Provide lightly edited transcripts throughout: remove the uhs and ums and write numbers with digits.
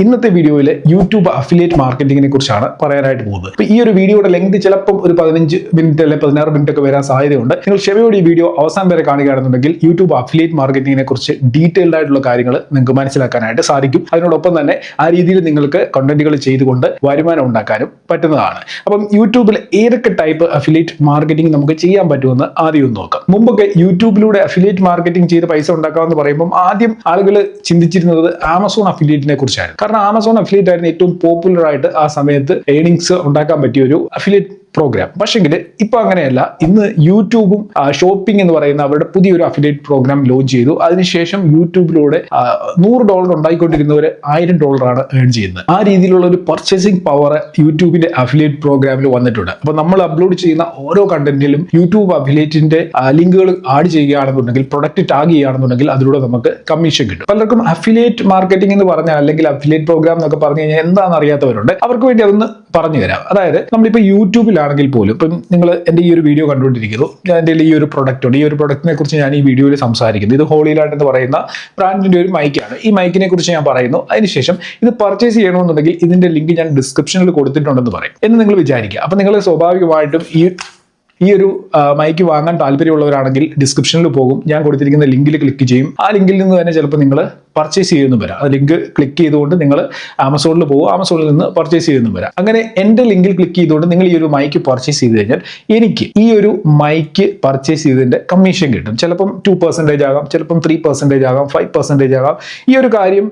ഇന്നത്തെ വീഡിയോയിൽ YouTube affiliate മാർക്കറ്റിംഗിനെ കുറിച്ചാണ് പറയാനായിട്ട് പോകുന്നത്. അപ്പോൾ ഈ ഒരു വീഡിയോയുടെ ലെങ്ത് ചിലപ്പം ഒരു 15 മിനിറ്റ് അല്ലെങ്കിൽ 16 മിനിറ്റ് ഒക്കെ വരാൻ സാധ്യതയുണ്ട്. നിങ്ങൾ ക്ഷമയോടെ ഈ വീഡിയോ അവസാനം വരെ കാണുകയാണെന്നുണ്ടെങ്കിൽ യൂട്യൂബ് അഫിലിയേറ്റ് മാർക്കറ്റിംഗിനെ കുറിച്ച് ഡീറ്റെയിൽഡ് ആയിട്ടുള്ള കാര്യങ്ങൾ നിങ്ങൾക്ക് മനസ്സിലാക്കാനായിട്ട് സാധിക്കും. അതിനോടൊപ്പം തന്നെ ആ രീതിയിൽ നിങ്ങൾക്ക് കണ്ടന്റുകൾ ചെയ്തുകൊണ്ട് വരുമാനം ഉണ്ടാക്കാനും പറ്റുന്നതാണ്. അപ്പം യൂട്യൂബിൽ ഏതൊക്കെ ടൈപ്പ് അഫിലിയേറ്റ് മാർക്കറ്റിംഗ് നമുക്ക് ചെയ്യാൻ പറ്റുമെന്ന് ആദ്യം ഒന്ന് നോക്കാം. മുമ്പൊക്കെ യൂട്യൂബിലൂടെ അഫിലിയേറ്റ് മാർക്കറ്റിംഗ് ചെയ്ത് പൈസ ഉണ്ടാക്കാമെന്ന് പറയുമ്പോൾ ആദ്യം ആളുകൾ ചിന്തിച്ചിരുന്നത് ആമസോൺ അഫിലിയേറ്റിനെ കുറിച്ചായിരുന്നു. കാരണം ആമസോൺ അഫിലിയേറ്റ് ആയിരുന്നു ഏറ്റവും പോപ്പുലർ ആയിട്ട് ആ സമയത്ത് ഏർണിങ്സ് ഉണ്ടാക്കാൻ പറ്റിയ ഒരു അഫിലിയേറ്റ് പ്രോഗ്രാം. പക്ഷെങ്കിൽ ഇപ്പൊ അങ്ങനെയല്ല. ഇന്ന് യൂട്യൂബും ഷോപ്പിംഗ് എന്ന് പറയുന്ന അവരുടെ പുതിയൊരു അഫിലിയേറ്റ് പ്രോഗ്രാം ലോഞ്ച് ചെയ്തു. അതിനുശേഷം യൂട്യൂബിലൂടെ $100 ഉണ്ടായിക്കൊണ്ടിരുന്നവർ $1000 ഏൺ ചെയ്യുന്നത്. ആ രീതിയിലുള്ള ഒരു പർച്ചേസിംഗ് പവർ യൂട്യൂബിന്റെ അഫിലിയേറ്റ് പ്രോഗ്രാമിൽ വന്നിട്ടുണ്ട്. അപ്പൊ നമ്മൾ അപ്ലോഡ് ചെയ്യുന്ന ഓരോ കണ്ടന്റിലും യൂട്യൂബ് അഫിലിയേറ്റിന്റെ ലിങ്കുകൾ ആഡ് ചെയ്യുകയാണെന്നുണ്ടെങ്കിൽ, പ്രൊഡക്റ്റ് ടാഗ് ചെയ്യുകയാണെന്നുണ്ടെങ്കിൽ അതിലൂടെ നമുക്ക് കമ്മീഷൻ കിട്ടും. പലർക്കും അഫിലിയേറ്റ് മാർക്കറ്റിംഗ് എന്ന് പറഞ്ഞാൽ അല്ലെങ്കിൽ അഫിലിയേറ്റ് പ്രോഗ്രാം എന്നൊക്കെ പറഞ്ഞു കഴിഞ്ഞാൽ എന്താണെന്ന് അറിയാത്തവരുണ്ട്. അവർക്ക് വേണ്ടി അതൊന്ന് പറഞ്ഞു തരാം. അതായത് നമ്മളിപ്പോൾ യൂട്യൂബിലാണെങ്കിൽ പോലും ഇപ്പം നിങ്ങൾ എൻ്റെ ഈ ഒരു വീഡിയോ കണ്ടുകൊണ്ടിരിക്കുന്നു. എൻ്റെ ഈ ഒരു പ്രൊഡക്റ്റ് ഉണ്ട്. ഈ ഒരു പ്രൊഡക്റ്റിനെ കുറിച്ച് ഞാൻ ഈ വീഡിയോയിൽ സംസാരിക്കുന്നു. ഇത് ഹോളിലാൻഡ് എന്ന് പറയുന്ന ബ്രാൻഡിന്റെ ഒരു മൈക്കാണ്. ഈ മൈക്കിനെ കുറിച്ച് ഞാൻ പറയുന്നു. അതിനുശേഷം ഇത് പർച്ചേസ് ചെയ്യണമെന്നുണ്ടെങ്കിൽ ഇതിന്റെ ലിങ്ക് ഞാൻ ഡിസ്ക്രിപ്ഷനിൽ കൊടുത്തിട്ടുണ്ടെന്ന് പറയും എന്ന് നിങ്ങൾ വിചാരിക്കുക. അപ്പം നിങ്ങൾ സ്വാഭാവികമായിട്ടും ഈ ഒരു മൈക്ക് വാങ്ങാൻ താല്പര്യമുള്ളവരാണെങ്കിൽ ഡിസ്ക്രിപ്ഷനിൽ പോകും. ഞാൻ കൊടുത്തിരിക്കുന്ന ലിങ്കിൽ ക്ലിക്ക് ചെയ്യും. ആ ലിങ്കിൽ നിന്ന് തന്നെ ചിലപ്പോൾ നിങ്ങൾ പർച്ചേസ് ചെയ്യുന്നു വരാം. ആ ലിങ്ക് ക്ലിക്ക് ചെയ്തുകൊണ്ട് നിങ്ങൾ ആമസോണിൽ പോകും. ആമസോണിൽ നിന്ന് പർച്ചേസ് ചെയ്യുന്നു വരാം. അങ്ങനെ എൻ്റെ ലിങ്കിൽ ക്ലിക്ക് ചെയ്തുകൊണ്ട് നിങ്ങൾ ഈ ഒരു മൈക്ക് പർച്ചേസ് ചെയ്ത് കഴിഞ്ഞാൽ എനിക്ക് ഈ ഒരു മൈക്ക് പർച്ചേസ് ചെയ്തതിൻ്റെ കമ്മീഷൻ കിട്ടും. ചിലപ്പം 2% ആകാം, ചിലപ്പം 3% ആകാം, 5% ആകാം. ഈ ഒരു കാര്യം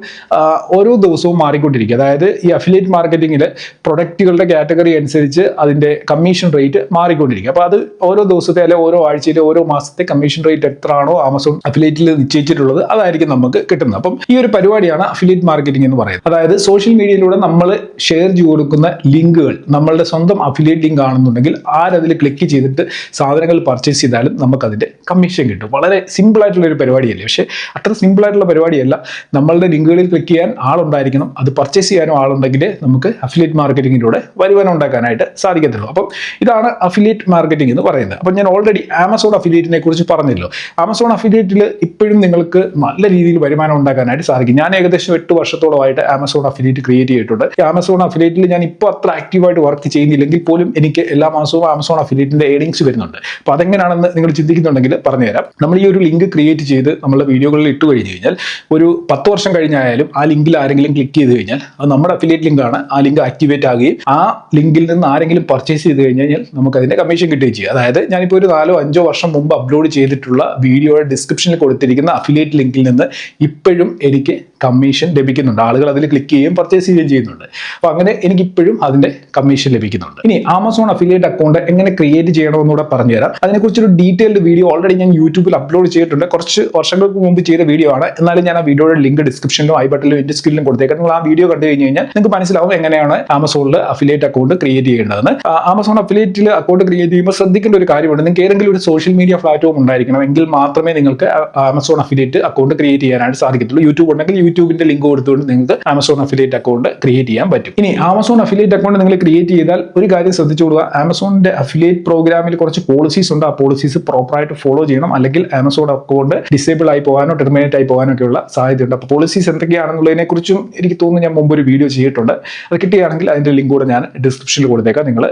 ഓരോ ദിവസവും മാറിക്കൊണ്ടിരിക്കും. അതായത് ഈ അഫിലിയേറ്റ് മാർക്കറ്റിംഗിൽ പ്രൊഡക്റ്റുകളുടെ കാറ്റഗറി അനുസരിച്ച് അതിൻ്റെ കമ്മീഷൻ റേറ്റ് മാറിക്കൊണ്ടിരിക്കും. അപ്പോൾ അത് ഓരോ ദിവസത്തെ അല്ലെങ്കിൽ ഓരോ ആഴ്ചയിലെ ഓരോ മാസത്തെ കമ്മീഷൻ റേറ്റ് എത്രയാണോ ആമസോൺ അഫിലിയേറ്റിൽ നിശ്ചയിച്ചിട്ടുള്ളത് അതായിരിക്കും നമുക്ക് കിട്ടുന്നത്. അപ്പം ഈ ഒരു പരിപാടിയാണ് അഫിലിയേറ്റ് മാർക്കറ്റിംഗ് എന്ന് പറയുന്നത്. അതായത് സോഷ്യൽ മീഡിയയിലൂടെ നമ്മൾ ഷെയർ ചെയ്ത് കൊടുക്കുന്ന ലിങ്കുകൾ നമ്മളുടെ സ്വന്തം അഫിലിയേറ്റ് ലിങ്ക് ആണെന്നുണ്ടെങ്കിൽ ആരതിൽ ക്ലിക്ക് ചെയ്തിട്ട് സാധനങ്ങൾ പർച്ചേസ് ചെയ്താലും നമുക്ക് അതിന്റെ കമ്മീഷൻ കിട്ടും. വളരെ സിമ്പിൾ ആയിട്ടുള്ള ഒരു പരിപാടിയല്ലേ? പക്ഷേ അത്ര സിമ്പിൾ ആയിട്ടുള്ള പരിപാടിയല്ല. നമ്മളുടെ ലിങ്കുകളിൽ ക്ലിക്ക് ചെയ്യാൻ ആളുണ്ടായിരിക്കണം. അത് പർച്ചേസ് ചെയ്യാനും ആളുണ്ടെങ്കിൽ നമുക്ക് അഫിലിയേറ്റ് മാർക്കറ്റിംഗിലൂടെ വരുമാനം ഉണ്ടാക്കാനായിട്ട് സാധിക്കത്തുള്ളൂ. അപ്പം ഇതാണ് അഫിലിയേറ്റ് മാർക്കറ്റിംഗ് എന്ന് പറയുന്നത്. അപ്പം ഞാൻ ഓൾറെഡി ആമസോൺ അഫിലിയേറ്റിനെ കുറിച്ച് പറഞ്ഞല്ലോ. ആമസോൺ അഫിലിയേറ്റിൽ ഇപ്പോഴും നിങ്ങൾക്ക് നല്ല രീതിയിൽ വരുമാനം ഉണ്ടാക്കാനായിട്ട് സാധിക്കും. ഞാൻ ഏകദേശം 8 വർഷത്തോളമായിട്ട് ആമസോൺ അഫിലിയേറ്റ് ക്രിയേറ്റ് ചെയ്തിട്ടുണ്ട്. ആമസോൺ അഫിലിയേറ്റിൽ ഞാൻ ഇപ്പോൾ അത്ര ആക്റ്റീവായിട്ട് വർക്ക് ചെയ്യുന്നില്ലെങ്കിൽ പോലും എനിക്ക് എല്ലാ മാസവും ആമസോൺ അഫിലിയേറ്റിന്റെ ഏർണിങ്സ് വരുന്നുണ്ട്. അപ്പോൾ അതെങ്ങനെയാണെന്ന് നിങ്ങൾ ചിന്തിക്കുന്നുണ്ടെങ്കിൽ പറഞ്ഞുതരാം. നമ്മൾ ഈ ഒരു ലിങ്ക് ക്രിയേറ്റ് ചെയ്ത് നമ്മുടെ വീഡിയോകളിൽ ഇട്ട് കഴിഞ്ഞ് കഴിഞ്ഞാൽ ഒരു 10 വർഷം കഴിഞ്ഞായാലും ആ ലിങ്കിൽ ആരെങ്കിലും ക്ലിക്ക് ചെയ്ത് കഴിഞ്ഞാൽ അത് നമ്മുടെ അഫിലിയേറ്റ് ലിങ്കാണ്. ആ ലിങ്ക് ആക്ടിവേറ്റ് ആകുകയും ആ ലിങ്കിൽ നിന്ന് ആരെങ്കിലും പർച്ചേസ് ചെയ്ത് കഴിഞ്ഞാൽ നമുക്ക് അതിന്റെ കമ്മീഷൻ കിട്ടുകയും ചെയ്യും. അതായത് ഞാനിപ്പോൾ ഒരു 4-5 വർഷം മുമ്പ് അപ്ലോഡ് ചെയ്തിട്ടുള്ള വീഡിയോയുടെ ഡിസ്ക്രിപ്ഷനിൽ കൊടുത്തിരിക്കുന്ന അഫിലിയേറ്റ് ലിങ്കിൽ നിന്ന് ഇപ്പോഴും എനിക്ക് കമ്മീഷൻ ലഭിക്കുന്നുണ്ട്. ആളുകൾ അതിൽ ക്ലിക്ക് ചെയ്യുകയും പർച്ചേസ് ചെയ്യുകയും ചെയ്യുന്നുണ്ട്. അപ്പോൾ അങ്ങനെ എനിക്ക് ഇപ്പോഴും അതിന്റെ കമ്മീഷൻ ലഭിക്കുന്നുണ്ട്. ഇനി ആമസോൺ അഫിലിയേറ്റ് അക്കൗണ്ട് എങ്ങനെ ക്രിയേറ്റ് ചെയ്യണമെന്നൂടെ പറഞ്ഞുതരാം. അതിനെക്കുറിച്ചൊരു ഡീറ്റെയിൽഡ് വീഡിയോ ഓൾറെഡി ഞാൻ യൂട്യൂബിൽ അപ്ലോഡ് ചെയ്തിട്ടുണ്ട്. കുറച്ച് വർഷങ്ങൾക്ക് മുമ്പ് ചെയ്ത വീഡിയോ ആണ്. എന്നാലും ഞാൻ ആ വീഡിയോയുടെ ലിങ്ക് ഡിസ്ക്രിപ്ഷനിലും ഐ ബട്ടണിലും എൻ്റെ സ്ക്രീനിലും കൊടുത്തേക്കാം. നിങ്ങൾ ആ വീഡിയോ കണ്ടു കഴിഞ്ഞ് കഴിഞ്ഞാൽ നിങ്ങൾക്ക് മനസ്സിലാവും എങ്ങനെയാണ് ആമസോണിൽ അഫിലിയേറ്റ് അക്കൗണ്ട് ക്രിയേറ്റ് ചെയ്യേണ്ടതെന്ന്. ആമസോൺ അഫിലിയേറ്റിൽ അക്കൗണ്ട് ക്രിയേറ്റ് ചെയ്യുമ്പോൾ ശ്രദ്ധിക്കേണ്ട ഒരു കാര്യമുണ്ട്. നിങ്ങൾക്ക് ഏതെങ്കിലും ഒരു സോഷ്യൽ മീഡിയ പ്ലാറ്റ്ഫോം ഉണ്ടായിരിക്കണം. എങ്കിൽ മാത്രമേ നിങ്ങൾക്ക് ആമസോൺ അഫിലിയേറ്റ് അക്കൗണ്ട് ക്രിയേറ്റ് ചെയ്യാനായിട്ട് സാധിക്കത്തുള്ളൂ. യൂട്യൂബ് ഉണ്ടെങ്കിൽ യൂട്യൂബിന്റെ ലിങ്ക് കൊടുത്തുകൊണ്ട് നിങ്ങൾക്ക് ആമസോൺ അഫിലിയേറ്റ് അക്കൗണ്ട് ക്രിയേറ്റ് ചെയ്യാൻ പറ്റും. ഇനി ആമസോൺ അഫിലിയേറ്റ് അക്കൗണ്ട് നിങ്ങൾ ക്രിയേറ്റ് ചെയ്താൽ ഒരു കാര്യം ശ്രദ്ധിച്ചുകൊള്ളുക. ആമസോണിന്റെ അഫിലിയേറ്റ് പ്രോഗ്രാമിൽ കുറച്ച് പോളിസീസ് ഉണ്ട്. ആ പോളിസീസ് പ്രോപ്പറായിട്ട് ഫോളോ ചെയ്യണം. അല്ലെങ്കിൽ ആമസോൺ അക്കൗണ്ട് ഡിസേബിൾ ആയി പോകാനോ ടെർമിനേറ്റ് ആയി പോകാനോ ഒക്കെയുള്ള സാധ്യതയുണ്ട്. അപ്പോൾ പോളിസീസ് എന്തൊക്കെയാണെന്നുള്ളതിനെ കുറിച്ചും എനിക്ക് തോന്നുന്നു ഞാൻ മുമ്പ് ഒരു വീഡിയോ ചെയ്തിട്ടുണ്ട്. അത് കിട്ടുകയാണെങ്കിൽ അതിന്റെ ലിങ്ക് കൂടെ ഞാൻ ഡിസ്ക്രിപ്ഷനിൽ കൊടുത്തേക്കാം. നിങ്ങൾ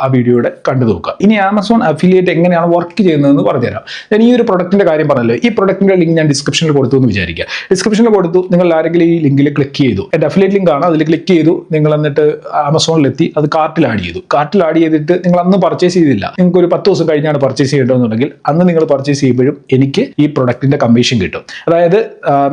ആ വീഡിയോയുടെ കണ്ടു നോക്കുക. ഇനി ആമസോൺ അഫിലിയേറ്റ് എങ്ങനെയാണ് വർക്ക് ചെയ്യുന്നതെന്ന് പറഞ്ഞുതരാം. ഞാൻ ഈ ഒരു പ്രൊഡക്റ്റിന്റെ കാര്യം പറഞ്ഞല്ലോ. ഈ പ്രൊഡക്റ്റിന്റെ ലിങ്ക് ഞാൻ ഡിസ്ക്രിപ്ഷനിൽ കൊടുത്തു എന്ന് വിചാരിക്കുക. ഡിസ്ക്രിപ്ഷനിൽ കൊടുത്തു. നിങ്ങൾ ആരെങ്കിലും ഈ ലിങ്കിൽ ക്ലിക്ക് ചെയ്തു. എൻ്റെ അഫിലിയേറ്റ് ലിങ്ക് ആണ്. അതിൽ ക്ലിക്ക് ചെയ്തു. നിങ്ങൾ എന്നിട്ട് ആമസോണിലെത്തി അത് കാർട്ടിൽ ആഡ് ചെയ്തു. കാർട്ടിൽ ആഡ് ചെയ്തിട്ട് നിങ്ങൾ അന്ന് പർച്ചേസ് ചെയ്തില്ല. നിങ്ങൾക്ക് ഒരു 10 ദിവസം കഴിഞ്ഞാണ് പർച്ചേസ് ചെയ്യേണ്ടതെന്നുണ്ടെങ്കിൽ അന്ന് നിങ്ങൾ പർച്ചേസ് ചെയ്യുമ്പോഴും എനിക്ക് ഈ പ്രൊഡക്റ്റിന്റെ കമ്മീഷൻ കിട്ടും. അതായത്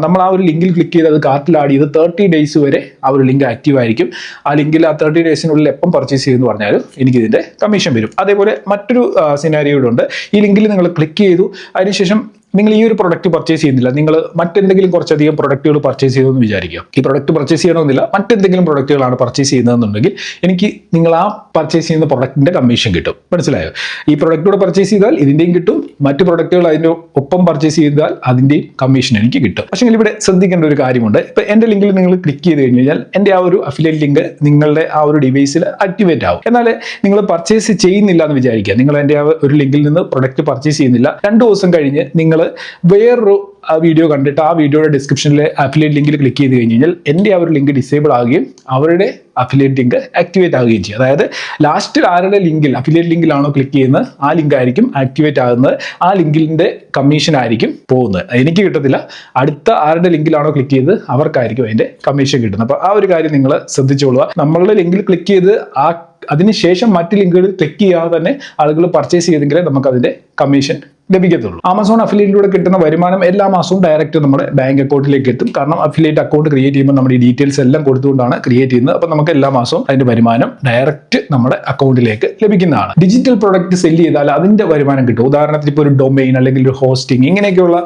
നമ്മൾ ആ ഒരു ലിങ്കിൽ ക്ലിക്ക് ചെയ്ത് അത് കാർട്ടിൽ ആഡ് ചെയ്ത് 30 ഡേയ്സ് വരെ ആ ഒരു ലിങ്ക് ആക്റ്റീവ് ആയിരിക്കും. ആ ലിങ്കിൽ ആ 30 ഡേയ്സിനുള്ളിൽ എപ്പം പർച്ചേസ് ചെയ്യുമെന്ന് പറഞ്ഞാലും എനിക്ക് ഇതിന്റെ കമ്മീഷൻ വരും. അതേപോലെ മറ്റൊരു സിനാരിയോ ഉണ്ട്. ഈ ലിങ്കിൽ നിങ്ങൾ ക്ലിക്ക് ചെയ്തു. അതിനുശേഷം നിങ്ങൾ ഈ ഒരു പ്രൊഡക്റ്റ് പർച്ചേസ് ചെയ്യുന്നില്ല. നിങ്ങൾ മറ്റെന്തെങ്കിലും കുറച്ചധികം പ്രൊഡക്റ്റുകൾ പർച്ചേസ് ചെയ്തെന്ന് വിചാരിക്കുക. ഈ പ്രൊഡക്റ്റ് പർച്ചേസ് ചെയ്യണമെന്നില്ല. മറ്റെന്തെങ്കിലും പ്രൊഡക്റ്റുകളാണ് പർച്ചേസ് ചെയ്യുന്നതെന്നുണ്ടെങ്കിൽ എനിക്ക് നിങ്ങൾ ആ പർച്ചേസ് ചെയ്യുന്ന പ്രൊഡക്റ്റിന്റെ കമ്മീഷൻ കിട്ടും. മനസ്സിലായോ? ഈ പ്രൊഡക്റ്റോട് പർച്ചേസ് ചെയ്താൽ ഇതിന്റെയും കിട്ടും. മറ്റു പ്രൊഡക്റ്റുകൾ അതിൻ്റെ ഒപ്പം പർച്ചേസ് ചെയ്താൽ അതിന്റെയും കമ്മീഷൻ എനിക്ക് കിട്ടും. പക്ഷേ ഇവിടെ ശ്രദ്ധിക്കേണ്ട ഒരു കാര്യമുണ്ട്. ഇപ്പൊ എൻ്റെ ലിങ്കിൽ നിങ്ങൾ ക്ലിക്ക് ചെയ്ത് കഴിഞ്ഞ് കഴിഞ്ഞാൽ എൻ്റെ ആ ഒരു അഫിലിയേറ്റ് ലിങ്ക് നിങ്ങളുടെ ആ ഒരു ഡിവൈസിൽ ആക്ടിവേറ്റ് ആവും. എന്നാൽ നിങ്ങൾ പർച്ചേസ് ചെയ്യുന്നില്ല എന്ന് വിചാരിക്കുക. നിങ്ങൾ എൻ്റെ ആ ഒരു ലിങ്കിൽ നിന്ന് പ്രൊഡക്റ്റ് പർച്ചേസ് ചെയ്യുന്നില്ല. 2 ദിവസം കഴിഞ്ഞ് നിങ്ങൾ വേറൊരു വീഡിയോ കണ്ടിട്ട് ആ വീഡിയോയുടെ ഡിസ്ക്രിപ്ഷനിലെ അഫിലിയേറ്റ് ലിങ്കിൽ ക്ലിക്ക് ചെയ്ത് കഴിഞ്ഞാൽ എൻ്റെ ആ ഒരു ലിങ്ക് ഡിസേബിൾ ആവുകയും അവരുടെ അഫിലിയേറ്റ് ലിങ്ക് ആക്ടിവേറ്റ് ആവുകയും ചെയ്യും. അതായത് ലാസ്റ്റിൽ ആരുടെ ലിങ്കിൽ അഫിലിയേറ്റ് ലിങ്കിലാണോ ക്ലിക്ക് ചെയ്യുന്നത് ആ ലിങ്ക് ആയിരിക്കും ആക്ടിവേറ്റ് ആകുന്നത്. ആ ലിങ്കിന്റെ കമ്മീഷൻ ആയിരിക്കും പോകുന്നത്. എനിക്ക് കിട്ടത്തില്ല. അടുത്ത ആരുടെ ലിങ്കിലാണോ ക്ലിക്ക് ചെയ്ത് അവർക്കായിരിക്കും അതിന്റെ കമ്മീഷൻ കിട്ടുന്നത്. അപ്പോൾ ആ ഒരു കാര്യം നിങ്ങൾ ശ്രദ്ധിച്ചോളുക. നമ്മളുടെ ലിങ്കിൽ ക്ലിക്ക് ചെയ്ത് അതിനുശേഷം മറ്റ് ലിങ്കുകളിൽ ക്ലിക്ക് ചെയ്യാതെ തന്നെ ആളുകൾ പർച്ചേസ് ചെയ്തെങ്കിലേ നമുക്ക് അതിന്റെ കമ്മീഷൻ ലഭിക്കത്തുള്ളൂ. ആമസോൺ അഫിലിയേറ്റിലൂടെ കിട്ടുന്ന വരുമാനം എല്ലാ മാസവും ഡയറക്റ്റ് നമ്മുടെ ബാങ്ക് അക്കൗണ്ടിലേക്ക് എത്തും. കാരണം അഫിലിയേറ്റ് അക്കൗണ്ട് ക്രിയേറ്റ് ചെയ്യുമ്പോൾ നമ്മുടെ ഈ ഡീറ്റെയിൽസ് എല്ലാം കൊടുത്തുകൊണ്ടാണ് ക്രിയേറ്റ് ചെയ്യുന്നത്. അപ്പോൾ നമുക്ക് എല്ലാ മാസവും അതിന്റെ വരുമാനം ഡയറക്റ്റ് നമ്മുടെ അക്കൗണ്ടിലേക്ക് ലഭിക്കുന്നതാണ്. ഡിജിറ്റൽ പ്രൊഡക്റ്റ് സെല് ചെയ്താൽ അതിന്റെ വരുമാനം കിട്ടും. ഉദാഹരണത്തിന് ഇപ്പോൾ ഒരു ഡൊമെയിൻ അല്ലെങ്കിൽ ഒരു ഹോസ്റ്റിംഗ് ഇങ്ങനെയൊക്കെയുള്ള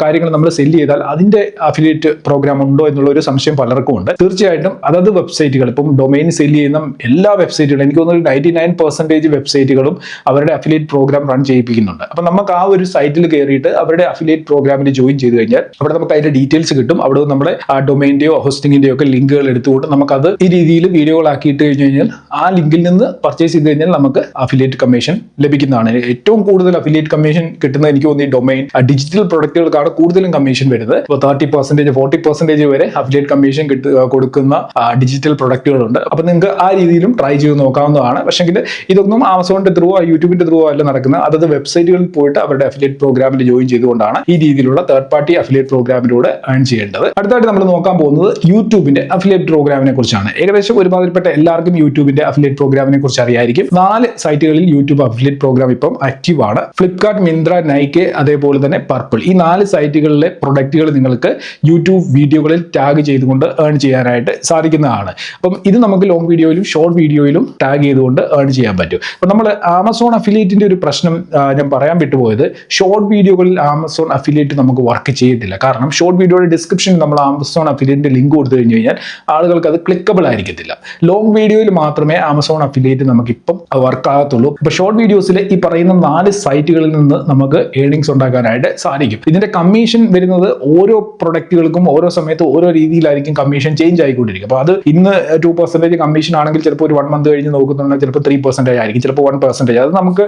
കാര്യങ്ങൾ നമ്മൾ സെല് ചെയ്താൽ അതിന്റെ അഫിലിയേറ്റ് പ്രോഗ്രാം ഉണ്ടോ എന്നുള്ള ഒരു സംശയം പലർക്കും ഉണ്ട്. തീർച്ചയായിട്ടും അതത് വെബ്സൈറ്റുകൾ, ഇപ്പം ഡൊമെയിൻ സെല് ചെയ്യുന്ന എല്ലാ വെബ്സൈറ്റുകളും, എനിക്ക് തോന്നുന്നു 99% വെബ്സൈറ്റുകളും അവരുടെ അഫിലിയേറ്റ് പ്രോഗ്രാം റൺ ചെയ്യിപ്പിക്കുന്നുണ്ട്. അപ്പം നമുക്ക് ആ ഒരു സൈറ്റിൽ കയറിയിട്ട് അവരുടെ അഫിലിയേറ്റ് പ്രോഗ്രാമിൽ ജോയിൻ ചെയ്ത് കഴിഞ്ഞാൽ അവിടെ നമുക്ക് അതിന്റെ ഡീറ്റെയിൽസ് കിട്ടും. അവിടെ നമ്മുടെ ഡൊമൈന്റെയോ ഹോസ്റ്റിംഗിന്റെയോ ഒക്കെ ലിങ്കുകൾ എടുത്തുകൊണ്ട് നമുക്കത് ഈ രീതിയിൽ വീഡിയോകളാക്കിയിട്ട് കഴിഞ്ഞു കഴിഞ്ഞാൽ ആ ലിങ്കിൽ നിന്ന് പർച്ചേസ് ചെയ്ത് കഴിഞ്ഞാൽ നമുക്ക് അഫിലിയേറ്റ് കമ്മീഷൻ ലഭിക്കുന്നതാണ്. ഏറ്റവും കൂടുതൽ അഫിലിയേറ്റ് കമ്മീഷൻ കിട്ടുന്നത് എനിക്ക് തോന്നി ഡൊമൈൻ ഡിജിറ്റൽ പ്രൊഡക്റ്റുകൾക്കാണ് കൂടുതലും കമ്മീഷൻ വരുന്നത്. ഇപ്പോൾ 30%, 40% വരെ അഫിലിയേറ്റ് കമ്മീഷൻ കൊടുക്കുന്ന ഡിജിറ്റൽ പ്രൊഡക്റ്റുകളുണ്ട്. അപ്പൊ നിങ്ങൾക്ക് ആ രീതിയിലും ട്രൈ ചെയ്ത് നോക്കാവുന്നതാണ്. പക്ഷേ ഇതൊന്നും ആമസോണിന്റെ ത്രൂ യൂട്യൂബിന്റെ ത്രൂ അല്ല നടക്കുന്നത്. അതത് വെബ്സൈറ്റുകളിൽ പോയിട്ട് അവരുടെ അഫിലിയേറ്റ് പ്രോഗ്രാമിൽ ജോയിൻ ചെയ്തുകൊണ്ടാണ് ഈ രീതിയിലുള്ള തേർഡ് പാർട്ടി അഫിലിയേറ്റ് പ്രോഗ്രാമിലൂടെ ഏൺ ചെയ്യേണ്ടത്. അടുത്തായിട്ട് നമ്മൾ നോക്കാൻ പോകുന്നത് യൂട്യൂബിന്റെ അഫിലിയേറ്റ് പ്രോഗ്രാമിനെ കുറിച്ചാണ്. ഏകദേശം ഒരുമാതിരിപ്പെട്ട എല്ലാവർക്കും യൂട്യൂബിന്റെ അഫിലിയേറ്റ് പ്രോഗ്രാമിനെ കുറിച്ച് അറിയായിരിക്കും. 4 സൈറ്റുകളിൽ യൂട്യൂബ് അഫിലിയേറ്റ് പ്രോഗ്രാം ഇപ്പം ആക്റ്റീവ് ആണ്. ഫ്ലിപ്കാർട്ട്, മിന്ത്ര, നൈക്ക്, അതേപോലെ തന്നെ പർപ്പിൾ. ഈ 4 സൈറ്റുകളിലെ പ്രൊഡക്റ്റുകൾ നിങ്ങൾക്ക് യൂട്യൂബ് വീഡിയോകളിൽ ടാഗ് ചെയ്തുകൊണ്ട് ഏൺ ചെയ്യാനായിട്ട് സാധിക്കുന്നതാണ്. അപ്പം ഇത് നമുക്ക് ലോങ് വീഡിയോയിലും ഷോർട്ട് വീഡിയോയിലും ടാഗ് ചെയ്തുകൊണ്ട് ഏൺ ചെയ്യാൻ പറ്റും. അപ്പം നമ്മൾ ആമസോൺ അഫിലിയേറ്റിന്റെ ഒരു പ്രശ്നം ഞാൻ പറയാൻ വിട്ടുപോയത്, ഷോർട്ട് വീഡിയോകളിൽ ആമസോൺ അഫിലിയേറ്റ് നമുക്ക് വർക്ക് ചെയ്യത്തില്ല. കാരണം ഷോർട്ട് വീഡിയോയുടെ ഡിസ്ക്രിപ്ഷനിൽ നമ്മൾ ആമസോൺ അഫിലിയേറ്റിന്റെ ലിങ്ക് കൊടുത്തു കഴിഞ്ഞു കഴിഞ്ഞാൽ ആളുകൾക്ക് അത് ക്ലിക്കബിൾ ആയിരിക്കത്തില്ല. ലോങ് വീഡിയോയിൽ മാത്രമേ ആമസോൺ അഫിലിയേറ്റ് നമുക്ക് ഇപ്പം വർക്ക് ആകത്തുള്ളൂ. ഇപ്പൊ ഷോർട്ട് വീഡിയോസിൽ ഈ പറയുന്ന 4 സൈറ്റുകളിൽ നിന്ന് നമുക്ക് ഏർണിങ്സ് ഉണ്ടാക്കാനായിട്ട് സാധിക്കും. ഇതിന്റെ കമ്മീഷൻ വരുന്നത് ഓരോ പ്രൊഡക്റ്റുകൾക്കും ഓരോ സമയത്ത് ഓരോ രീതിയിലായിരിക്കും കമ്മീഷൻ ചേഞ്ച് ആയിക്കൊണ്ടിരിക്കും. അപ്പൊ അത് ഇന്ന് 2% കമ്മീഷൻ ആണെങ്കിൽ ചിലപ്പോൾ ഒരു 1 മന്ത് കഴിഞ്ഞ് നോക്കുന്നുണ്ടെങ്കിൽ ചിലപ്പോൾ 3% ആയിരിക്കും, ചിലപ്പോൾ 1%. അത് നമുക്ക്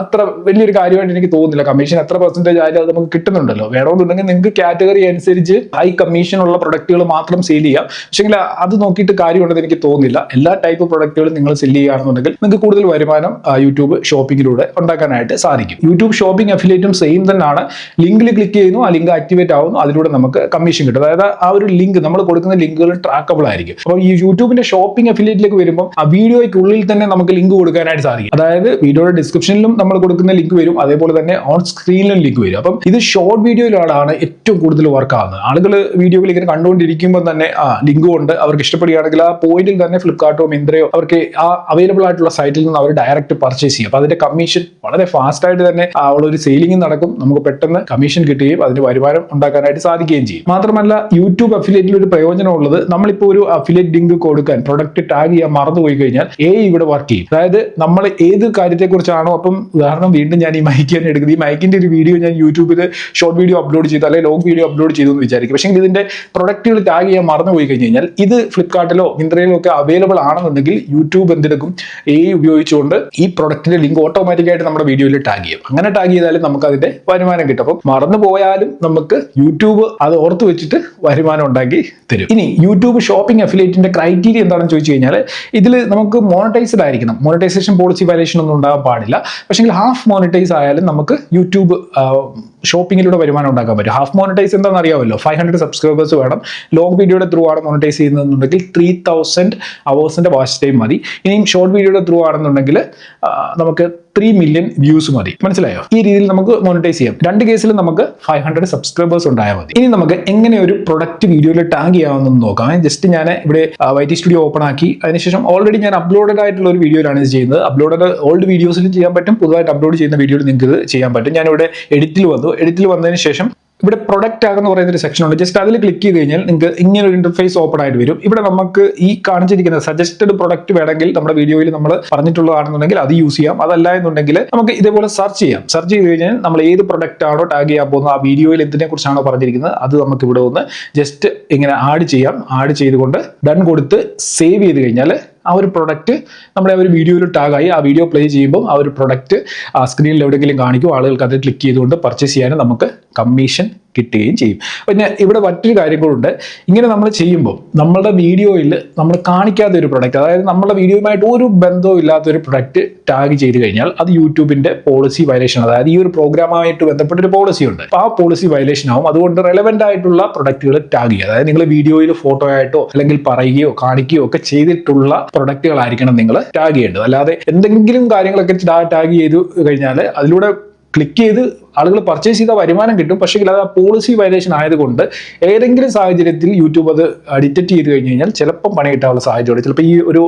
അത്ര വലിയൊരു കാര്യമായിട്ട് എനിക്ക് തോന്നുന്നില്ല. കമ്മീഷൻ എത്ര പെർസെന്റേജ് ആയാലും അത് നമുക്ക് കിട്ടുന്നുണ്ടല്ലോ. വേണമെന്നുണ്ടെങ്കിൽ നിങ്ങൾക്ക് കാറ്റഗറി അനുസരിച്ച് ഹൈ കമ്മീഷൻ ഉള്ള പ്രൊഡക്റ്റുകൾ മാത്രം സെയിൽ ചെയ്യാം. പക്ഷേ അത് നോക്കിയിട്ട് കാര്യമുണ്ടെന്ന് എനിക്ക് തോന്നുന്നില്ല. എല്ലാ ടൈപ്പ് പ്രൊഡക്റ്റുകളും നിങ്ങൾ സെല് ചെയ്യുകയാണെന്നുണ്ടെങ്കിൽ നിങ്ങൾക്ക് കൂടുതൽ വരുമാനം യൂട്യൂബ് ഷോപ്പിങ്ങിലൂടെ ഉണ്ടാക്കാനായിട്ട് സാധിക്കും. യൂട്യൂബ് ഷോപ്പിംഗ് അഫിലിയേറ്റും സെയിം തന്നെയാണ്. ലിങ്കിൽ ക്ലിക്ക് ചെയ്യുന്നു, ആ ലിങ്ക് ആക്ടിവേറ്റ് ആവുന്നു, അതിലൂടെ നമുക്ക് കമ്മീഷൻ കിട്ടും. അതായത് ആ ഒരു ലിങ്ക്, നമ്മൾ കൊടുക്കുന്ന ലിങ്കുകൾ ട്രാക്കബിൾ ആയിരിക്കും. അപ്പോൾ ഈ യൂട്യൂബിന്റെ ഷോപ്പിംഗ് അഫിലിയേറ്റിലേക്ക് വരുമ്പോൾ ആ വീഡിയോയ്ക്കുള്ളിൽ തന്നെ നമുക്ക് ലിങ്ക് കൊടുക്കാനായിട്ട് സാധിക്കും. അതായത് വീഡിയോയുടെ ഡിസ്ക്രിപ്ഷനിലും നമ്മൾ കൊടുക്കുന്ന ലിങ്ക് വരും, അതേപോലെ തന്നെ ഓൺ സ്ക്രീനിലും ലിങ്ക് വരും. അപ്പം ഇത് ഷോർട്ട് വീഡിയോയിലാണ് ഏറ്റവും കൂടുതൽ വർക്ക് ആവുന്നത്. ആളുകൾ വീഡിയോകൾ ഇങ്ങനെ കണ്ടുകൊണ്ടിരിക്കുമ്പോൾ തന്നെ ലിങ്ക് കൊണ്ട് അവർക്ക് ഇഷ്ടപ്പെടുകയാണെങ്കിൽ ആ പോയിന്റിൽ തന്നെ ഫ്ലിപ്കാർട്ടോ മിന്ത്രയോ അവർക്ക് ആ അവൈലബിൾ ആയിട്ടുള്ള സൈറ്റിൽ നിന്ന് അവർ ഡയറക്റ്റ് പർച്ചേസ് ചെയ്യും. അപ്പോൾ അതിന്റെ കമ്മീഷൻ വളരെ ഫാസ്റ്റ് ആയിട്ട് തന്നെ ഒരു സെയിലിംഗ് നടക്കും. നമുക്ക് പെട്ടെന്ന് കമ്മീഷൻ കിട്ടുകയും അതിന് വരുമാനം ഉണ്ടാക്കാനായിട്ട് സാധിക്കുകയും ചെയ്യും. മാത്രമല്ല യൂട്യൂബ് അഫിലിയേറ്റിൽ ഒരു പ്രയോജനമുള്ളത്, നമ്മളിപ്പോൾ ഒരു അഫിലിയേറ്റ് ലിങ്ക് കൊടുക്കാൻ പ്രൊഡക്റ്റ് ടാഗ് ചെയ്യാൻ മറന്നുപോയി കഴിഞ്ഞാൽ ഇവിടെ വർക്ക് ചെയ്യും. അതായത് നമ്മൾ ഏത് കാര്യത്തെക്കുറിച്ചാണോ, അപ്പം ഉദാഹരണം വീണ്ടും ഞാൻ ഈ മൈക്ക് തന്നെ എടുക്കുന്നത്. ഈ മൈക്കിന്റെ ഒരു വീഡിയോ ഞാൻ യൂട്യൂബിൽ ഷോർട്ട് വീഡിയോ അപ്ലോഡ് ചെയ്തു, അല്ലെങ്കിൽ ലോങ് വീഡിയോ അപ്ലോഡ് ചെയ്തു എന്ന് വിചാരിക്കും. പക്ഷേ ഇതിന്റെ പ്രൊഡക്റ്റുകൾ ടാഗ് ചെയ്യാൻ മറന്നുപോയി കഴിഞ്ഞ് കഴിഞ്ഞാൽ ഇത് ഫ്ലിപ്കാർട്ടിലോ മിന്ത്രയിലോ ഒക്കെ അവൈലബിൾ ആണെന്നുണ്ടെങ്കിൽ യൂട്യൂബ് എന്തെടുക്കും, ഉപയോഗിച്ചുകൊണ്ട് ഈ പ്രൊഡക്റ്റിന്റെ ലിങ്ക് ഓട്ടോമാറ്റിക്കായിട്ട് നമ്മുടെ വീഡിയോയിൽ ടാഗ് ചെയ്യും. അങ്ങനെ ടാഗ് ചെയ്താലും നമുക്ക് അതിന്റെ വരുമാനം കിട്ടും. അപ്പം മറന്നു പോയാലും നമുക്ക് യൂട്യൂബ് അത് ഓർത്ത് വെച്ചിട്ട് വരുമാനം ഉണ്ടാക്കി തരും. ഇനി യൂട്യൂബ് ഷോപ്പിംഗ് അഫിലിയേറ്റിന്റെ ക്രൈറ്റീരിയ എന്താണെന്ന് ചോദിച്ചു കഴിഞ്ഞാൽ ഇതിൽ നമുക്ക് മോണിറ്റൈസ്ഡ് ആയിരിക്കണം. മോണിറ്റൈസേഷൻ പോളിസി വയലേഷൻ ഒന്നും ഉണ്ടാകാൻ പാടില്ല. പക്ഷേ ഹാഫ് മോണിറ്റൈസ് ആയാലും നമുക്ക് യൂട്യൂബ് ഷോപ്പിങ്ങിലൂടെ വരുമാനം ഉണ്ടാക്കാൻ പറ്റും. ഹാഫ് മോണിറ്റൈസ് എന്താണെന്ന് അറിയാമല്ലോ, 500 സബ്സ്ക്രൈബേഴ്സ് വേണം. ലോങ് വീഡിയോയുടെ ത്രൂ ആണ് മോണിറ്റൈസ് ചെയ്യുന്നതെന്നുണ്ടെങ്കിൽ 3000 അവേഴ്സിന്റെ വാച്ച് ടൈം മതി. ഇനിയും ഷോർട്ട് വീഡിയോയുടെ ത്രൂ ആണെന്നുണ്ടെങ്കിൽ നമുക്ക് 3 മില്യൺ വ്യൂസ് മതി. മനസ്സിലായോ? ഈ രീതിയിൽ നമുക്ക് മോണിറ്റൈസ് ചെയ്യാം. 2 കേസിലും നമുക്ക് 500 സബ്സ്ക്രൈബേഴ്സ് ഉണ്ടായാൽ മതി. ഇനി നമുക്ക് എങ്ങനെ ഒരു പ്രൊഡക്റ്റ് വീഡിയോയിൽ ടാഗ് ചെയ്യാമെന്ന് നോക്കാം. ജസ്റ്റ് ഞാൻ ഇവിടെ YT സ്റ്റുഡിയോ ഓപ്പൺ ആക്കി, അതിനുശേഷം ഓൾറെഡി ഞാൻ അപ്ലോഡഡ് ആയിട്ടുള്ള ഒരു വീഡിയോയിലാണ് ഇത് ചെയ്യുന്നത്. അപ്ലോഡഡ് ഓൾഡ് വീഡിയോസിലും ചെയ്യാൻ പറ്റും, പുതുതായിട്ട് അപ്ലോഡ് ചെയ്യുന്ന വീഡിയോയിൽ നിങ്ങൾക്ക് ഇത് ചെയ്യാൻ പറ്റും. ഞാനിവിടെ എഡിറ്റിൽ വന്നതിന് ശേഷം ഇവിടെ പ്രൊഡക്റ്റ് ആകുന്ന പറയുന്ന ഒരു സെക്ഷൻ ഉണ്ട്. ജസ്റ്റ് അതിൽ ക്ലിക്ക് ചെയ്ത് കഴിഞ്ഞാൽ നിങ്ങൾക്ക് ഇങ്ങനെ ഒരു ഇന്റർഫേസ് ഓപ്പൺ ആയിട്ട് വരും. ഇവിടെ നമുക്ക് ഈ കാണിച്ചിരിക്കുന്ന സജസ്റ്റഡ് പ്രൊഡക്റ്റ് വേണമെങ്കിൽ നമ്മുടെ വീഡിയോയിൽ നമ്മൾ പറഞ്ഞിട്ടുള്ളതാണെന്നുണ്ടെങ്കിൽ അത് യൂസ് ചെയ്യാം. അതല്ല എന്നുണ്ടെങ്കിൽ നമുക്ക് ഇതേപോലെ സെർച്ച് ചെയ്യാം. സെർച്ച് ചെയ്ത് കഴിഞ്ഞാൽ നമ്മൾ ഏത് പ്രൊഡക്റ്റ് ആണോ ടാഗ് ചെയ്യാൻ പോകുന്നത്, ആ വീഡിയോയിൽ എന്തിനെ കുറിച്ചാണോ പറഞ്ഞിരിക്കുന്നത്, അത് നമുക്ക് ഇവിടെ ഒന്ന് ജസ്റ്റ് ഇങ്ങനെ ആഡ് ചെയ്യാം. ആഡ് ചെയ്തുകൊണ്ട് ഡൺ കൊടുത്ത് സേവ് ചെയ്ത് കഴിഞ്ഞാൽ ആ ഒരു പ്രൊഡക്റ്റ് നമ്മുടെ ഒരു വീഡിയോയിൽ ടാഗായി ആ വീഡിയോ പ്ലേ ചെയ്യുമ്പോൾ ആ ഒരു പ്രൊഡക്റ്റ് സ്ക്രീനിൽ എവിടെയെങ്കിലും കാണിക്കും. ആളുകൾക്ക് അത് ക്ലിക്ക് ചെയ്തുകൊണ്ട് പർച്ചേസ് ചെയ്യാനും നമുക്ക് കമ്മീഷൻ കിട്ടുകയും ചെയ്യും. പിന്നെ ഇവിടെ മറ്റൊരു കാര്യം കൂടെ ഉണ്ട്. ഇങ്ങനെ നമ്മൾ ചെയ്യുമ്പോൾ നമ്മളുടെ വീഡിയോയിൽ നമ്മൾ കാണിക്കാത്ത ഒരു പ്രൊഡക്റ്റ്, അതായത് നമ്മുടെ വീഡിയോയുമായിട്ട് ഒരു ബന്ധവും ഇല്ലാത്ത ഒരു പ്രൊഡക്റ്റ് ടാഗ് ചെയ്ത് കഴിഞ്ഞാൽ അത് യൂട്യൂബിന്റെ പോളിസി വയലേഷൻ, അതായത് ഈ ഒരു പ്രോഗ്രാമുമായിട്ട് ബന്ധപ്പെട്ട ഒരു പോളിസി ഉണ്ട്. അപ്പോൾ ആ പോളിസി വയലേഷൻ ആവും. അതുകൊണ്ട് റെലവെന്റ് ആയിട്ടുള്ള പ്രൊഡക്റ്റുകൾ ടാഗ് ചെയ്യുക. അതായത് നിങ്ങൾ വീഡിയോയിൽ ഫോട്ടോ ആയിട്ടോ അല്ലെങ്കിൽ പറയുകയോ കാണിക്കുകയോ ഒക്കെ ചെയ്തിട്ടുള്ള പ്രൊഡക്റ്റുകളായിരിക്കണം നിങ്ങൾ ടാഗ് ചെയ്യേണ്ടത്. അല്ലാതെ എന്തെങ്കിലും കാര്യങ്ങളൊക്കെ ടാഗ് ചെയ്ത് കഴിഞ്ഞാൽ അതിലൂടെ ക്ലിക്ക് ചെയ്ത് ആളുകൾ പർച്ചേസ് ചെയ്ത വരുമാനം കിട്ടും. പക്ഷേ അത് ആ പോളിസി വയലേഷൻ ആയതുകൊണ്ട് ഏതെങ്കിലും സാഹചര്യത്തിൽ യൂട്യൂബ് അത് ഡിറ്റക്ട് ചെയ്ത് കഴിഞ്ഞ് കഴിഞ്ഞാൽ ചിലപ്പം പണി കിട്ടാനുള്ള സാഹചര്യമുണ്ട്. ചിലപ്പോൾ ഈ ഒരു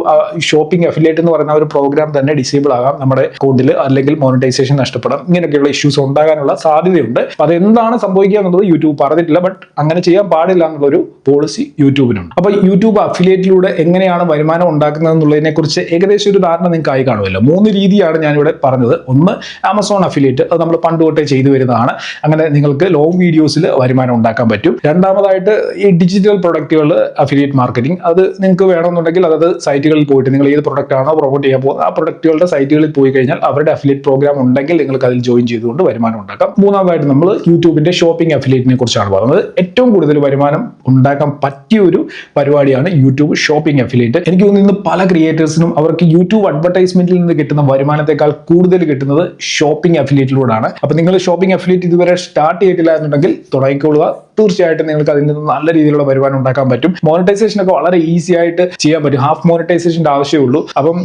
ഷോപ്പിംഗ് അഫിലിയേറ്റ് എന്ന് പറയുന്ന ഒരു പ്രോഗ്രാം തന്നെ ഡിസേബിൾ ആകാം നമ്മുടെ അക്കൗണ്ടിൽ, അല്ലെങ്കിൽ മോണിറ്റൈസേഷൻ നഷ്ടപ്പെടാം. ഇങ്ങനെയൊക്കെയുള്ള ഇഷ്യൂസ് ഉണ്ടാകാനുള്ള സാധ്യതയുണ്ട്. അപ്പോൾ അതെന്താണ് സംഭവിക്കുക എന്നുള്ളത് യൂട്യൂബ് പറഞ്ഞിട്ടില്ല. ബട്ട് അങ്ങനെ ചെയ്യാൻ പാടില്ല എന്നുള്ളൊരു പോളിസി യൂട്യൂബിനുണ്ട്. അപ്പോൾ യൂട്യൂബ് അഫിലിയേറ്റിലൂടെ എങ്ങനെയാണ് വരുമാനം ഉണ്ടാക്കുന്നത് എന്നുള്ളതിനെ കുറിച്ച് ഏകദേശം ഒരു ധാരണ നിങ്ങൾക്ക് ആയി കാണുമല്ലോ. 3 രീതിയാണ് ഞാനിവിടെ പറഞ്ഞത്. ഒന്ന് ആമസോൺ അഫിലിയേറ്റ്, അത് നമ്മൾ പണ്ട് തൊട്ടേ ചെയ്തു വരുന്നതാണ്. അങ്ങനെ നിങ്ങൾക്ക് ലോങ് വീഡിയോസിൽ വരുമാനം ഉണ്ടാക്കാൻ പറ്റും. രണ്ടാമതായിട്ട് ഈ ഡിജിറ്റൽ പ്രൊഡക്റ്റുകൾ അഫിലിയേറ്റ് മാർക്കറ്റിംഗ്, അത് നിങ്ങൾക്ക് വേണമെന്നുണ്ടെങ്കിൽ അതത് സൈറ്റുകളിൽ പോയിട്ട് നിങ്ങൾ ഏത് പ്രൊഡക്റ്റ് ആണോ പ്രൊമോട്ട് ചെയ്യാൻ പോകുന്നത് ആ പ്രൊഡക്റ്റുകളുടെ സൈറ്റുകളിൽ പോയി കഴിഞ്ഞാൽ അവരുടെ അഫിലിയേറ്റ് പ്രോഗ്രാം ഉണ്ടെങ്കിൽ നിങ്ങൾക്ക് അതിൽ ജോയിൻ ചെയ്തുകൊണ്ട് വരുമാനം ഉണ്ടാക്കാം. മൂന്നാമതായിട്ട് നമ്മൾ യൂട്യൂബിന്റെ ഷോപ്പിംഗ് അഫിലിയേറ്റിനെ കുറിച്ചാണ് പറയുന്നത്. ഏറ്റവും കൂടുതൽ വരുമാനം ഉണ്ടാക്കാൻ പറ്റിയ ഒരു പരിപാടിയാണ് യൂട്യൂബ് ഷോപ്പിംഗ് അഫിലിയേറ്റ്. എനിക്ക് തോന്നുന്നു പല ക്രിയേറ്റേഴ്സിനും അവർക്ക് യൂട്യൂബ് അഡ്വർടൈസ്മെന്റിൽ നിന്ന് കിട്ടുന്ന വരുമാനത്തെക്കാൾ കൂടുതൽ കിട്ടുന്നത് ഷോപ്പിംഗ് അഫിലിയേറ്റിലൂടെയാണ്. അപ്പൊ നിങ്ങൾ ഷോപ്പിംഗ് അഫിലിയേറ്റ് ഇതുവരെ സ്റ്റാർട്ട് ചെയ്തിട്ടില്ല എന്നുണ്ടെങ്കിൽ തുടങ്ങിക്കൊള്ളുക. തീർച്ചയായിട്ടും നിങ്ങൾക്ക് അതിൽ നിന്ന് നല്ല രീതിയിലുള്ള വരുമാനം ഉണ്ടാക്കാൻ പറ്റും. മോണിറ്റൈസേഷൻ ഒക്കെ വളരെ ഈസി ആയിട്ട് ചെയ്യാൻ പറ്റും. ഹാഫ് മോണിറ്റൈസേഷന്റെ ആവശ്യമേ ഉള്ളൂ. അപ്പം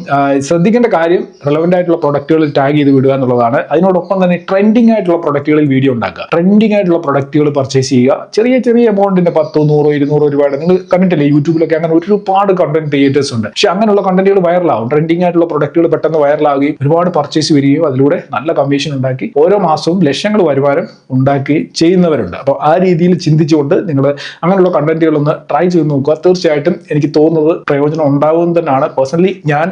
ശ്രദ്ധിക്കേണ്ട കാര്യം റെലവെന്റ് ആയിട്ടുള്ള പ്രൊഡക്റ്റുകൾ ടാഗ് ചെയ്ത് വിടുക എന്നുള്ളതാണ്. അതിനോടൊപ്പം തന്നെ ട്രെൻഡിങ് ആയിട്ടുള്ള പ്രൊഡക്റ്റുകളിൽ വീഡിയോ ഉണ്ടാക്കുക. ട്രെൻഡിങ് ആയിട്ടുള്ള പ്രൊഡക്റ്റുകൾ പർച്ചേസ് ചെയ്യുക. ചെറിയ ചെറിയ എമൗണ്ടിന്റെ 10, 100, 200 രൂപയുടെ നിങ്ങൾ കണ്ടിട്ടില്ലേ യൂട്യൂബിലൊക്കെ അങ്ങനെ ഒരുപാട് കണ്ടന്റ് ക്രിയേറ്റേഴ്സ് ഉണ്ട്. പക്ഷെ അങ്ങനെയുള്ള കണ്ടന്റുകൾ വൈറലാവും. ട്രെൻഡിങ് ആയിട്ടുള്ള പ്രൊഡക്റ്റുകൾ പെട്ടെന്ന് വൈറലാവുകയും ഒരുപാട് പർച്ചേസ് വരികയും അതിലൂടെ നല്ല കമ്മീഷൻ ഉണ്ടാക്കി ഓരോ മാസവും ലക്ഷങ്ങൾ വരുമാനം ഉണ്ടാക്കുകയും ചെയ്യുന്നവരുണ്ട്. അപ്പോൾ ആ രീതിയിൽ ചിന്തിച്ചുകൊണ്ട് നിങ്ങൾ അങ്ങനെയുള്ള കണ്ടന്റുകളൊന്ന് ട്രൈ ചെയ്ത് നോക്കുക. തീർച്ചയായിട്ടും എനിക്ക് തോന്നുന്നത് പ്രയോജനം ഉണ്ടാവും തന്നെയാണ്. പേഴ്സണലി ഞാൻ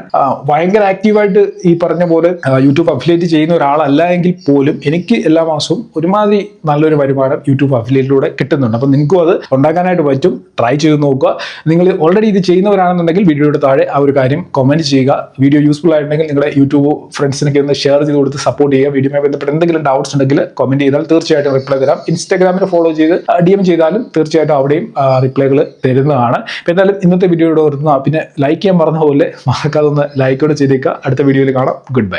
ഭയങ്കര ആക്റ്റീവായിട്ട് ഈ പറഞ്ഞ പോലെ യൂട്യൂബ് അഫിലിയേറ്റ് ചെയ്യുന്ന ഒരാളല്ല എങ്കിൽ പോലും എനിക്ക് എല്ലാ മാസവും ഒരുമാതിരി നല്ലൊരു വരുമാനം യൂട്യൂബ് അഫിലിയേറ്റിലൂടെ കിട്ടുന്നുണ്ട്. അപ്പം നിങ്ങൾക്കും അത് ഉണ്ടാക്കാനായിട്ട് പറ്റും. ട്രൈ ചെയ്ത് നോക്കുക. നിങ്ങൾ ഓൾറെഡി ഇത് ചെയ്യുന്നവരാണെന്നുണ്ടെങ്കിൽ വീഡിയോയുടെ താഴെ ആ ഒരു കാര്യം കമന്റ് ചെയ്യുക. വീഡിയോ യൂസ്ഫുൾ ആയിട്ടുണ്ടെങ്കിൽ നിങ്ങളുടെ യൂട്യൂബ് ഫ്രണ്ട്സിനൊക്കെ ഒന്ന് ഷെയർ ചെയ്ത് കൊടുത്ത് സപ്പോർട്ട് ചെയ്യുക. വീഡിയോയുമായി ബന്ധപ്പെട്ട് എന്തെങ്കിലും ഡൗട്ട്സ് ഉണ്ടെങ്കിൽ കമന്റ് ചെയ്താൽ തീർച്ചയായിട്ടും റിപ്ലൈ തരാം. ഇൻസ്റ്റാഗ്രാമിൽ ഫോളോ ചെയ്ത് DM ചെയ്താലും തീർച്ചയായിട്ടും അവിടെയും റിപ്ലൈകൾ തരുന്നതാണ്. എന്തായാലും ഇന്നത്തെ വീഡിയോയുടെ ഓർത്തുന്ന പിന്നെ ലൈക്ക് ചെയ്യാൻ പറഞ്ഞ പോലെ മറക്കാതെ ഒന്ന് ലൈക്കോടെ ചെയ്തേക്കുക. അടുത്ത വീഡിയോയിൽ കാണാം. Good bye.